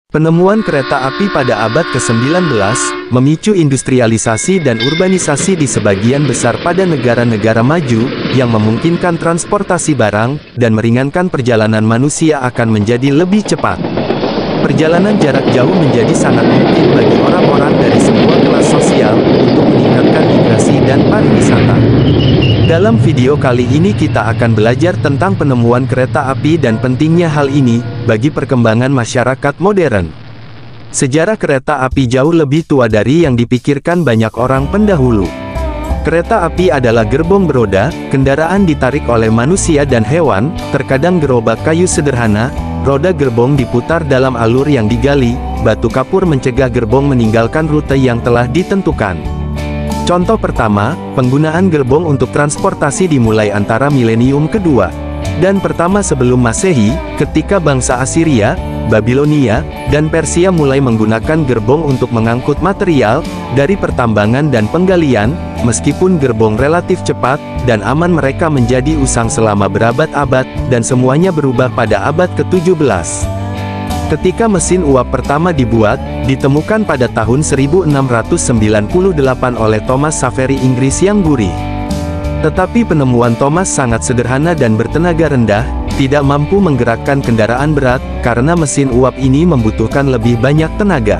Penemuan kereta api pada abad ke-19, memicu industrialisasi dan urbanisasi di sebagian besar pada negara-negara maju, yang memungkinkan transportasi barang, dan meringankan perjalanan manusia akan menjadi lebih cepat. Perjalanan jarak jauh menjadi sangat mungkin bagi orang-orang dari semua kelas sosial, untuk meningkatkan migrasi dan pariwisata. Dalam video kali ini kita akan belajar tentang penemuan kereta api dan pentingnya hal ini, bagi perkembangan masyarakat modern. Sejarah kereta api jauh lebih tua dari yang dipikirkan banyak orang pendahulu. Kereta api adalah gerbong beroda, kendaraan ditarik oleh manusia dan hewan, terkadang gerobak kayu sederhana, roda gerbong diputar dalam alur yang digali, batu kapur mencegah gerbong meninggalkan rute yang telah ditentukan. Contoh pertama, penggunaan gerbong untuk transportasi dimulai antara milenium kedua dan pertama sebelum Masehi, ketika bangsa Assyria, Babilonia, dan Persia mulai menggunakan gerbong untuk mengangkut material dari pertambangan dan penggalian. Meskipun gerbong relatif cepat dan aman, mereka menjadi usang selama berabad-abad, dan semuanya berubah pada abad ke-17. Ketika mesin uap pertama dibuat, ditemukan pada tahun 1698 oleh Thomas Savery Inggris yang gurih. Tetapi penemuan Thomas sangat sederhana dan bertenaga rendah, tidak mampu menggerakkan kendaraan berat, karena mesin uap ini membutuhkan lebih banyak tenaga.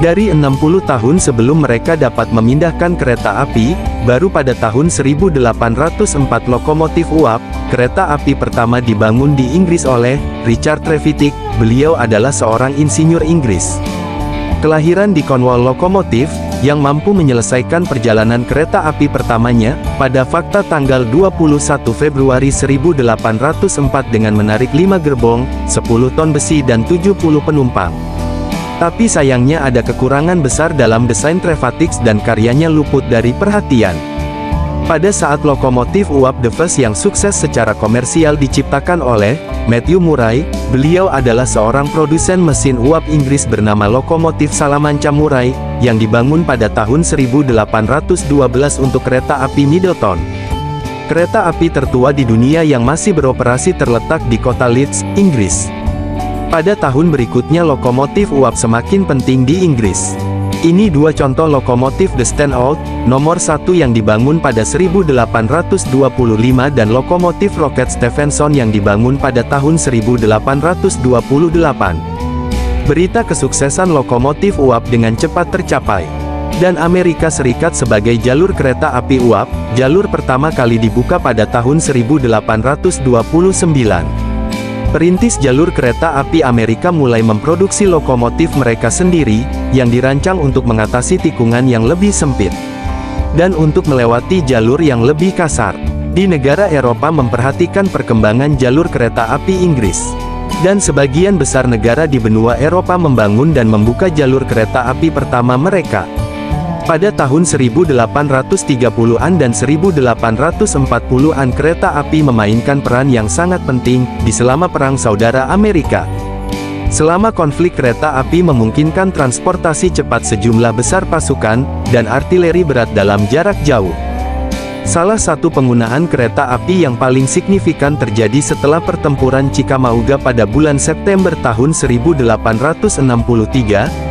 Dari 60 tahun sebelum mereka dapat memindahkan kereta api, baru pada tahun 1804 lokomotif uap, kereta api pertama dibangun di Inggris oleh Richard Trevithick. Beliau adalah seorang insinyur Inggris. Kelahiran di Cornwall lokomotif, yang mampu menyelesaikan perjalanan kereta api pertamanya, pada fakta tanggal 21 Februari 1804 dengan menarik 5 gerbong, 10 ton besi dan 70 penumpang. Tapi sayangnya ada kekurangan besar dalam desain Trevithick dan karyanya luput dari perhatian. Pada saat lokomotif uap The First yang sukses secara komersial diciptakan oleh Matthew Murray, beliau adalah seorang produsen mesin uap Inggris bernama lokomotif Salamanca Murray, yang dibangun pada tahun 1812 untuk kereta api Middleton. Kereta api tertua di dunia yang masih beroperasi terletak di kota Leeds, Inggris. Pada tahun berikutnya lokomotif uap semakin penting di Inggris. Ini dua contoh lokomotif The Stand-Out, nomor 1 yang dibangun pada 1825 dan lokomotif Rocket Stephenson yang dibangun pada tahun 1828. Berita kesuksesan lokomotif uap dengan cepat tercapai. Dan Amerika Serikat sebagai jalur kereta api uap, jalur pertama kali dibuka pada tahun 1829. Perintis jalur kereta api Amerika mulai memproduksi lokomotif mereka sendiri, yang dirancang untuk mengatasi tikungan yang lebih sempit, dan untuk melewati jalur yang lebih kasar. Di negara Eropa memperhatikan perkembangan jalur kereta api Inggris. Dan sebagian besar negara di benua Eropa membangun dan membuka jalur kereta api pertama mereka. Pada tahun 1830-an dan 1840-an kereta api memainkan peran yang sangat penting, di selama Perang Saudara Amerika. Selama konflik kereta api memungkinkan transportasi cepat sejumlah besar pasukan, dan artileri berat dalam jarak jauh. Salah satu penggunaan kereta api yang paling signifikan terjadi setelah pertempuran Chickamauga pada bulan September tahun 1863,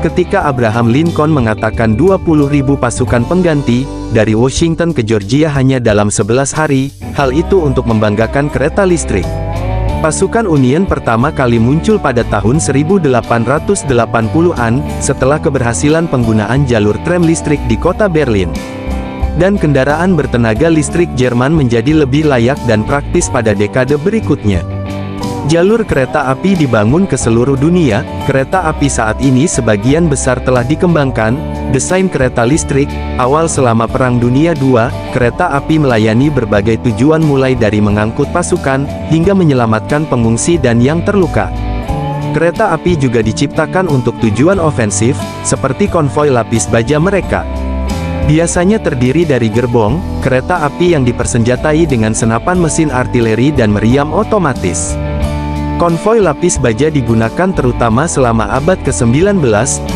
ketika Abraham Lincoln mengatakan 20.000 pasukan pengganti, dari Washington ke Georgia hanya dalam 11 hari, hal itu untuk membanggakan kereta listrik. Pasukan Union pertama kali muncul pada tahun 1880-an, setelah keberhasilan penggunaan jalur tram listrik di kota Berlin. Dan kendaraan bertenaga listrik Jerman menjadi lebih layak dan praktis pada dekade berikutnya. Jalur kereta api dibangun ke seluruh dunia. Kereta api saat ini sebagian besar telah dikembangkan. Desain kereta listrik awal selama Perang Dunia II, kereta api melayani berbagai tujuan mulai dari mengangkut pasukan, hingga menyelamatkan pengungsi dan yang terluka. Kereta api juga diciptakan untuk tujuan ofensif, seperti konvoi lapis baja mereka. Biasanya terdiri dari gerbong, kereta api yang dipersenjatai dengan senapan mesin artileri dan meriam otomatis. Konvoi lapis baja digunakan terutama selama abad ke-19,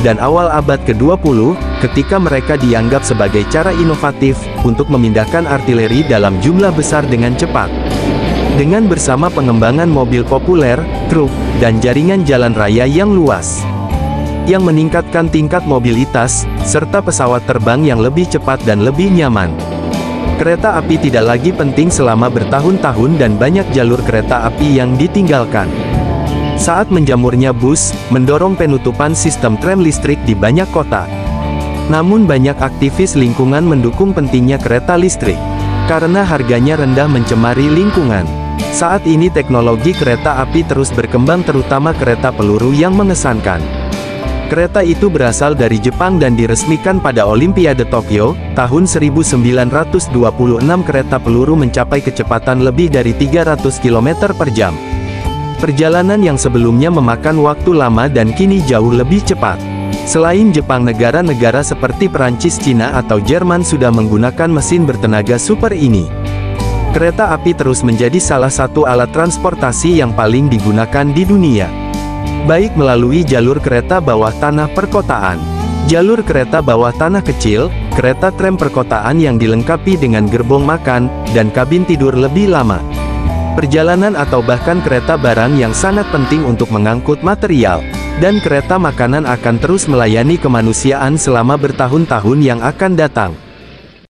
dan awal abad ke-20, ketika mereka dianggap sebagai cara inovatif, untuk memindahkan artileri dalam jumlah besar dengan cepat. Dengan bersama pengembangan mobil populer, truk, dan jaringan jalan raya yang luas. yang meningkatkan tingkat mobilitas, serta pesawat terbang yang lebih cepat dan lebih nyaman. Kereta api tidak lagi penting selama bertahun-tahun dan banyak jalur kereta api yang ditinggalkan. Saat menjamurnya bus, mendorong penutupan sistem tram listrik di banyak kota. Namun banyak aktivis lingkungan mendukung pentingnya kereta listrik, karena harganya rendah mencemari lingkungan. Saat ini teknologi kereta api terus berkembang, terutama kereta peluru yang mengesankan. Kereta itu berasal dari Jepang dan diresmikan pada Olimpiade Tokyo, tahun 1926. Kereta peluru mencapai kecepatan lebih dari 300 km per jam. Perjalanan yang sebelumnya memakan waktu lama dan kini jauh lebih cepat. Selain Jepang, negara-negara seperti Perancis, Cina atau Jerman sudah menggunakan mesin bertenaga super ini. Kereta api terus menjadi salah satu alat transportasi yang paling digunakan di dunia, baik melalui jalur kereta bawah tanah perkotaan, jalur kereta bawah tanah kecil, kereta tram perkotaan yang dilengkapi dengan gerbong makan, dan kabin tidur lebih lama, perjalanan atau bahkan kereta barang yang sangat penting untuk mengangkut material, dan kereta makanan akan terus melayani kemanusiaan selama bertahun-tahun yang akan datang.